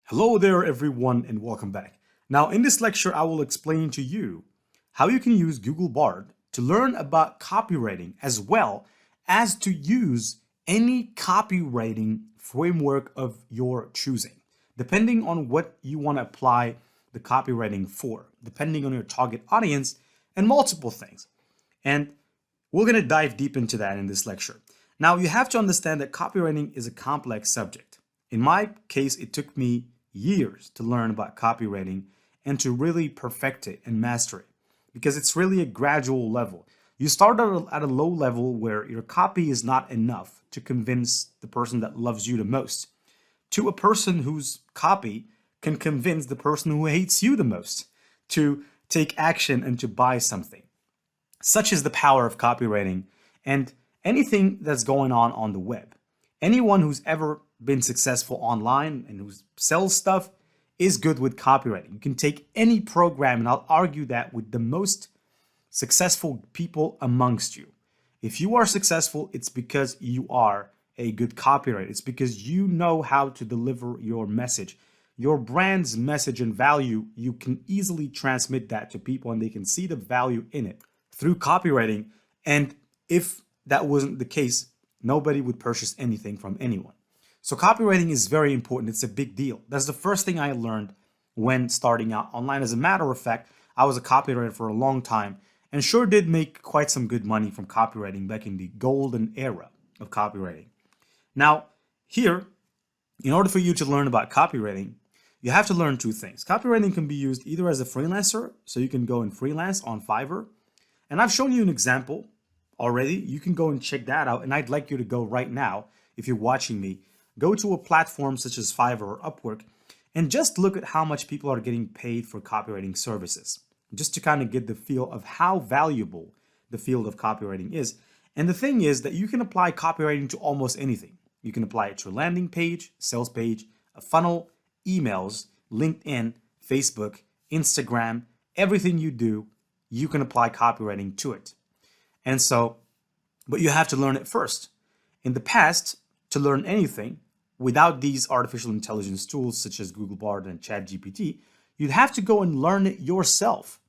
Hello there everyone and welcome back. Now in this lecture I will explain to you how you can use Google Bard to learn about copywriting as well as to use any copywriting framework of your choosing, depending on what you want to apply the copywriting for, depending on your target audience and multiple things. And we're going to dive deep into that in this lecture. Now you have to understand that copywriting is a complex subject. In my case, it took me years to learn about copywriting and to really perfect it and master it because it's really a gradual level. You start at a low level where your copy is not enough to convince the person that loves you the most, to a person whose copy can convince the person who hates you the most to take action and to buy something. Such is the power of copywriting and anything that's going on the web. Anyone who's ever been successful online and who sells stuff is good with copywriting. You can take any program, and I'll argue that with the most successful people amongst you. If you are successful, it's because you are a good copywriter. It's because you know how to deliver your message. Your brand's message and value, you can easily transmit that to people and they can see the value in it through copywriting. And if that wasn't the case, nobody would purchase anything from anyone. So copywriting is very important. It's a big deal. That's the first thing I learned when starting out online. As a matter of fact, I was a copywriter for a long time and sure did make quite some good money from copywriting back in the golden era of copywriting. Now, here, in order for you to learn about copywriting, you have to learn two things. Copywriting can be used either as a freelancer, so you can go and freelance on Fiverr. And I've shown you an example already. You can go and check that out. And I'd like you to go right now, if you're watching me, go to a platform such as Fiverr or Upwork and just look at how much people are getting paid for copywriting services, just to kind of get the feel of how valuable the field of copywriting is. And the thing is that you can apply copywriting to almost anything. You can apply it to a landing page, sales page, a funnel, emails, LinkedIn, Facebook, Instagram, everything you do, you can apply copywriting to it. And so, but you have to learn it first. In the past, to learn anything, without these artificial intelligence tools such as Google Bard and ChatGPT, you'd have to go and learn it yourself.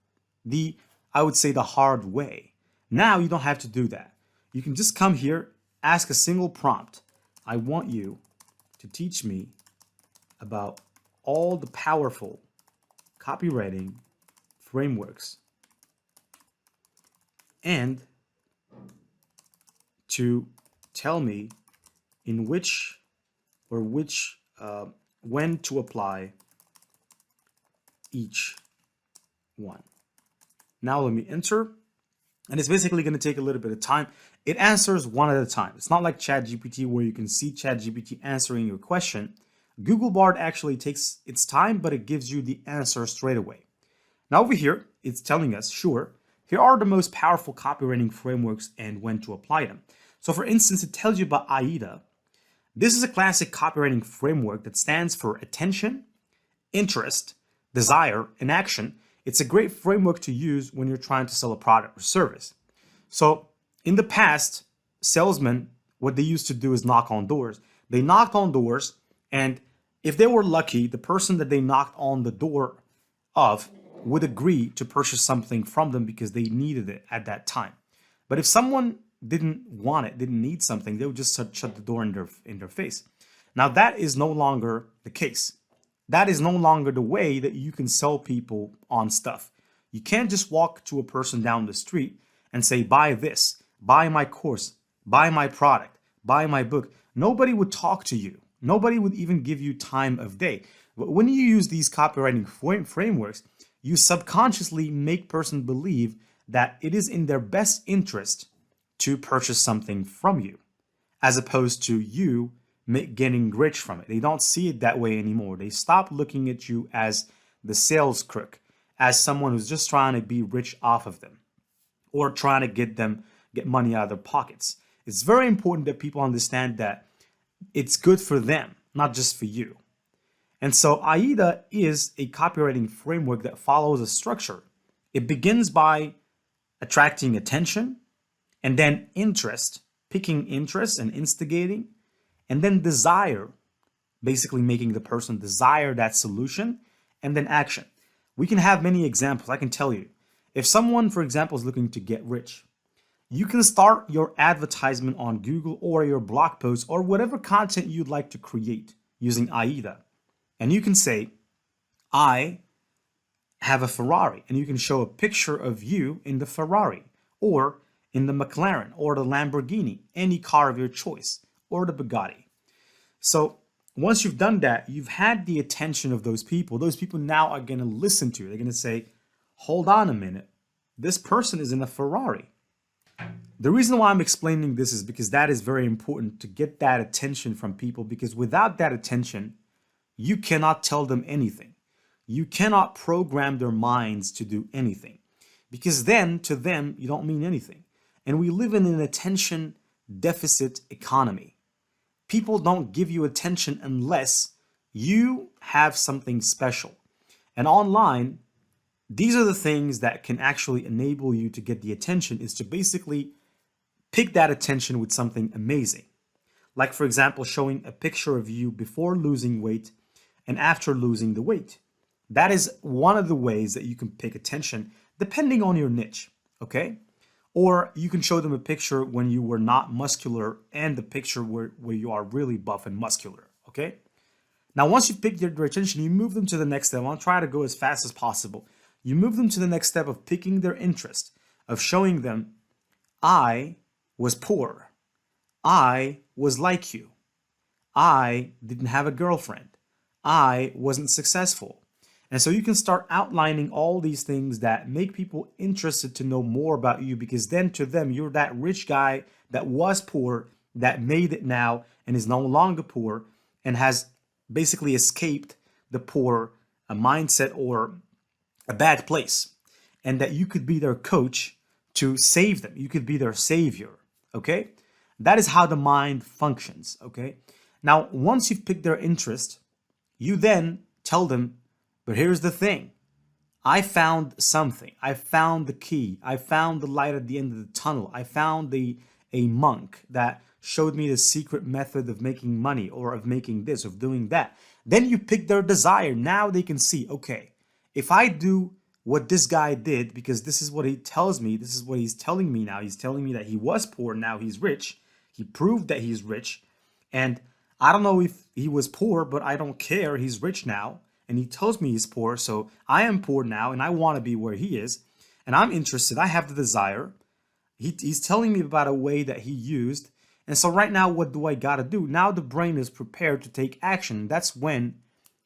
I would say the hard way. Now you don't have to do that. You can just come here, ask a single prompt. I want you to teach me about all the powerful copywriting frameworks and to tell me in when to apply each one. Now let me enter, and it's basically going to take a little bit of time. It answers one at a time. It's not like ChatGPT where you can see ChatGPT answering your question. Google Bard actually takes its time, but it gives you the answer straight away. Now over here, it's telling us, sure, here are the most powerful copywriting frameworks and when to apply them. So for instance, it tells you about AIDA. This is a classic copywriting framework that stands for attention, interest, desire, and action. It's a great framework to use when you're trying to sell a product or service. So in the past, salesmen, what they used to do is knock on doors. They knocked on doors, and if they were lucky, the person that they knocked on the door of would agree to purchase something from them because they needed it at that time. But if someone didn't want it, didn't need something, they would just shut the door in their face. Now that is no longer the case. That is no longer the way that you can sell people on stuff. You can't just walk to a person down the street and say, buy this, buy my course, buy my product, buy my book. Nobody would talk to you. Nobody would even give you time of day. But when you use these copywriting frameworks, you subconsciously make person believe that it is in their best interest to purchase something from you, as opposed to you getting rich from it. They don't see it that way anymore. They stop looking at you as the sales crook, as someone who's just trying to be rich off of them or trying to get money out of their pockets. It's very important that people understand that it's good for them, not just for you. And so AIDA is a copywriting framework that follows a structure. It begins by attracting attention, and then interest, picking interest and instigating, and then desire, basically making the person desire that solution, and then action. We can have many examples. I can tell you, if someone, for example, is looking to get rich, you can start your advertisement on Google or your blog post or whatever content you'd like to create using AIDA. And you can say, I have a Ferrari, and you can show a picture of you in the Ferrari or in the McLaren or the Lamborghini, any car of your choice, or the Bugatti. So once you've done that, you've had the attention of those people. Those people now are going to listen to you. They're going to say, hold on a minute. This person is in a Ferrari. The reason why I'm explaining this is because that is very important to get that attention from people, because without that attention, you cannot tell them anything. You cannot program their minds to do anything, because then to them, you don't mean anything. And we live in an attention deficit economy. People don't give you attention unless you have something special. And online, these are the things that can actually enable you to get the attention, is to basically pick that attention with something amazing. Like, for example, showing a picture of you before losing weight and after losing the weight. That is one of the ways that you can pick attention depending on your niche, okay? Or you can show them a picture when you were not muscular and the picture where you are really buff and muscular, okay? Now, once you've picked their attention, you move them to the next step. I'll try to go as fast as possible. You move them to the next step of picking their interest, of showing them, I was poor. I was like you. I didn't have a girlfriend. I wasn't successful. And so you can start outlining all these things that make people interested to know more about you, because then to them, you're that rich guy that was poor, that made it now and is no longer poor and has basically escaped the poor mindset or a bad place, and that you could be their coach to save them. You could be their savior, okay? That is how the mind functions, okay? Now, once you've picked their interest, you then tell them, but here's the thing. I found something. I found the key. I found the light at the end of the tunnel. I found a monk that showed me the secret method of making money, or of making this, of doing that. Then you pick their desire. Now they can see, okay, if I do what this guy did, because this is what he tells me, this is what he's telling me now. He's telling me that he was poor, now he's rich. He proved that he's rich. And I don't know if he was poor, but I don't care. He's rich now. And he tells me he's poor, so I am poor now, and I want to be where he is, and I'm interested. I have the desire. He's telling me about a way that he used, and so right now, what do I got to do? Now the brain is prepared to take action. That's when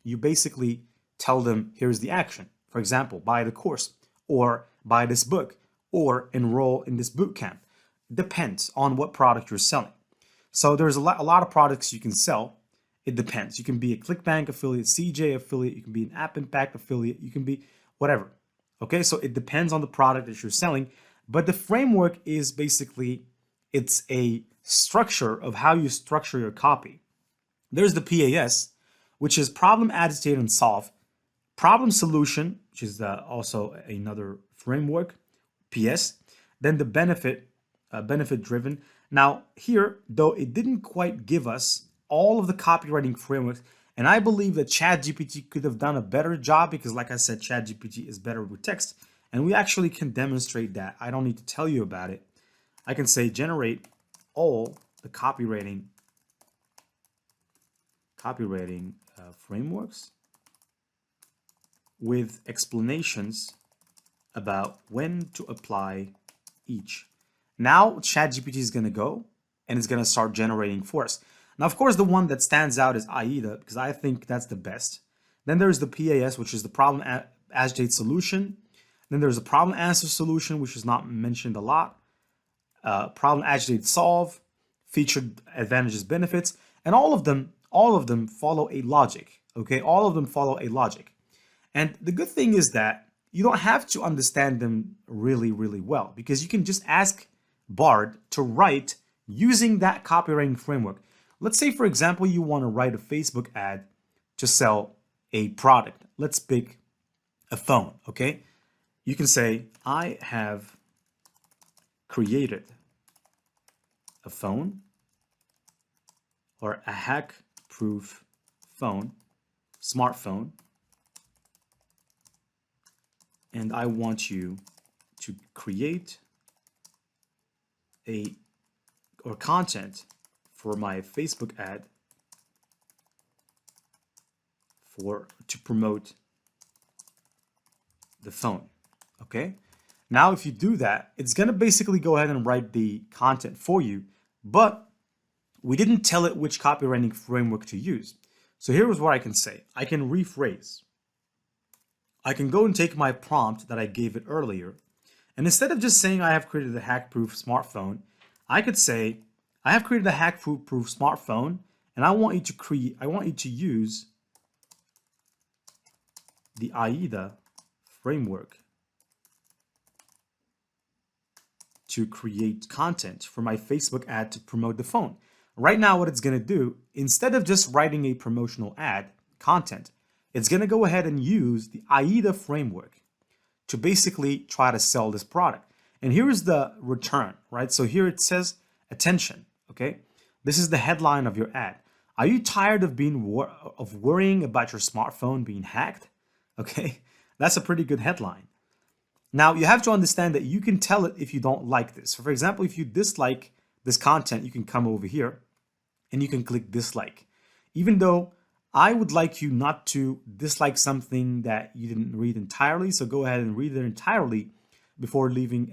you basically tell them, here's the action. For example, buy the course, or buy this book, or enroll in this boot camp. Depends on what product you're selling. So there's a lot of products you can sell. It depends. You can be a ClickBank affiliate, CJ affiliate, you can be an App Impact affiliate, you can be whatever. Okay, so it depends on the product that you're selling. But the framework is basically, it's a structure of how you structure your copy. There's the PAS, which is problem, agitate, and solve. Problem solution, which is also another framework, PS. Then the benefit, benefit driven. Now here, though it didn't quite give us all of the copywriting frameworks, and I believe that ChatGPT could have done a better job, because like I said, ChatGPT is better with text, and we actually can demonstrate that. I don't need to tell you about it. I can say generate all the copywriting frameworks with explanations about when to apply each. Now ChatGPT is going to go and it's going to start generating for us. Now, of course, the one that stands out is AIDA, because I think that's the best. Then there's the PAS, which is the problem agitate solution. Then there's the problem answer solution, which is not mentioned a lot. Problem agitate solve, featured advantages, benefits, and all of them follow a logic. Okay, all of them follow a logic. And the good thing is that you don't have to understand them really, really well, because you can just ask Bard to write using that copywriting framework. Let's say, for example, you want to write a Facebook ad to sell a product. Let's pick a phone, okay? You can say, I have created a phone, or a hack-proof smartphone, and I want you to create content for my Facebook ad to promote the phone. Okay, now if you do that, it's gonna basically go ahead and write the content for you, but we didn't tell it which copywriting framework to use. So here's what I can say. I can rephrase. I can go and take my prompt that I gave it earlier, and instead of just saying I have created a hack-proof smartphone, I could say I have created a hack-proof smartphone, and I want you to use the AIDA framework to create content for my Facebook ad to promote the phone. Right now, what it's going to do, instead of just writing a promotional ad content, it's going to go ahead and use the AIDA framework to basically try to sell this product. And here's the return, right? So here it says attention, okay? This is the headline of your ad. Are you tired of worrying about your smartphone being hacked? Okay, that's a pretty good headline. Now, you have to understand that you can tell it if you don't like this. So for example, if you dislike this content, you can come over here and you can click dislike. Even though I would like you not to dislike something that you didn't read entirely, so go ahead and read it entirely before leaving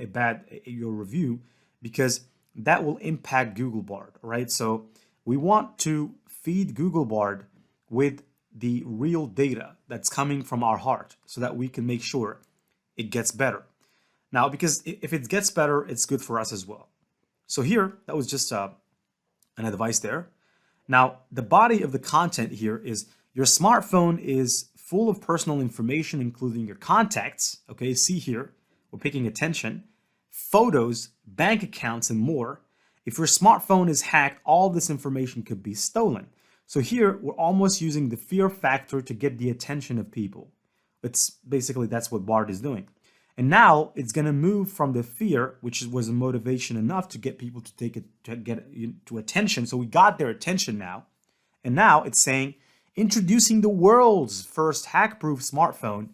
your review, because that will impact Google Bard, right? So we want to feed Google Bard with the real data that's coming from our heart so that we can make sure it gets better. Now, because if it gets better, it's good for us as well. So here, that was just an advice there. Now, the body of the content here is your smartphone is full of personal information, including your contacts. Okay, see here, we're picking attention, photos, bank accounts, and more. If your smartphone is hacked, all this information could be stolen. So here, we're almost using the fear factor to get the attention of people. It's basically, that's what Bard is doing. And now it's going to move from the fear, which was a motivation enough to get people to get to attention. So we got their attention now. And now it's saying, introducing the world's first hack-proof smartphone,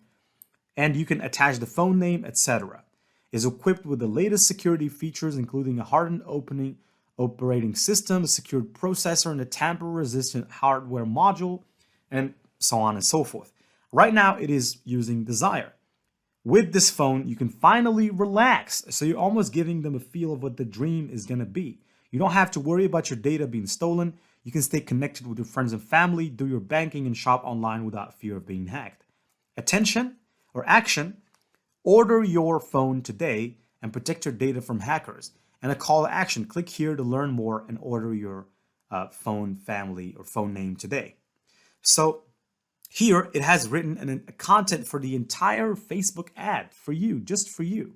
and you can attach the phone name, etc. Is equipped with the latest security features, including a hardened operating system, a secured processor, and a tamper-resistant hardware module, and so on and so forth. Right now, it is using Desire. With this phone, you can finally relax. So you're almost giving them a feel of what the dream is going to be. You don't have to worry about your data being stolen. You can stay connected with your friends and family, do your banking, and shop online without fear of being hacked. Attention or action, order your phone today and protect your data from hackers. And a call to action, click here to learn more and order your phone family or phone name today. So here it has written a content for the entire Facebook ad for you, just for you.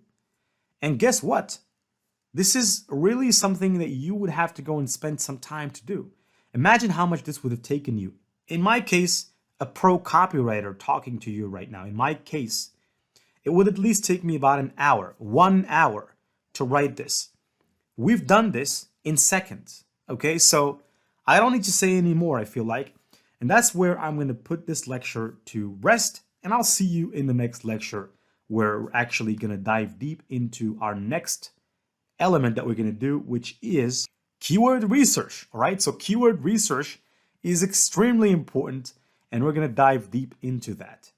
And guess what? This is really something that you would have to go and spend some time to do. Imagine how much this would have taken you. In my case, a pro copywriter talking to you right now, in my case, it would at least take me about an hour, 1 hour to write this. We've done this in seconds, okay? So I don't need to say any more, I feel like. And that's where I'm going to put this lecture to rest. And I'll see you in the next lecture where we're actually going to dive deep into our next element that we're going to do, which is keyword research. All right, so keyword research is extremely important, and we're going to dive deep into that.